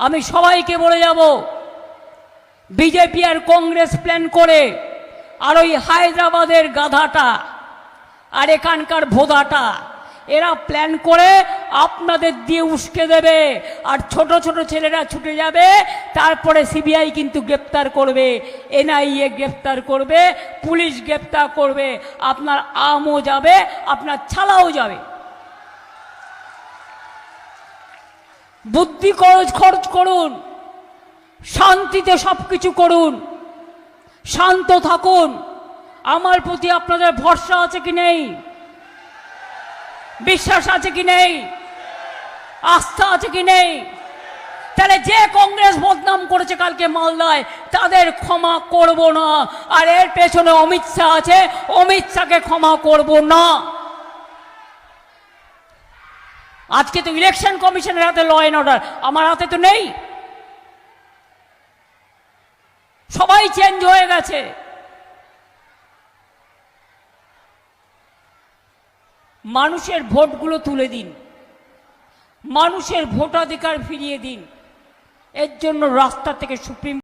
আমি সবাইকে বলে যাব, বিজেপি আর কংগ্রেস প্ল্যান করে আর ওই হায়দ্রাবাদের গাধাটা আর এখানকার ভোদাটা এরা প্ল্যান করে আপনাদের দিয়ে উস্কে দেবে, আর ছোট ছোট ছেলেরা ছুটে যাবে। তারপরে সিবিআই কিন্তু গ্রেপ্তার করবে, এনআইএ গ্রেপ্তার করবে, পুলিশ গ্রেপ্তার করবে, আপনার আমও যাবে, আপনার ছালাও যাবে। বুদ্ধি খরচ করুন, শান্তিতে সবকিছু করুন, শান্ত থাকুন। আমার প্রতি আপনাদের ভরসা আছে কি নেই? বিশ্বাস আছে কি নেই? আস্থা আছে কি নেই? তাহলে যে কংগ্রেস বদনাম করেছে কালকে মালদায়, তাদের ক্ষমা করব না। আর এর পেছনে অমিত শাহ আছে, অমিত শাহকে ক্ষমা করব না। আজকে তো ইলেকশন কমিশনের হাতে ল অ্যান্ড অর্ডার, আমার হাতে তো নেই। সবাই চেঞ্জ হয়ে গেছে। মানুষের ভোটগুলো তুলে দিন, মানুষের ভোটাধিকার ফিরিয়ে দিন। এর জন্য রাস্তা থেকে সুপ্রিম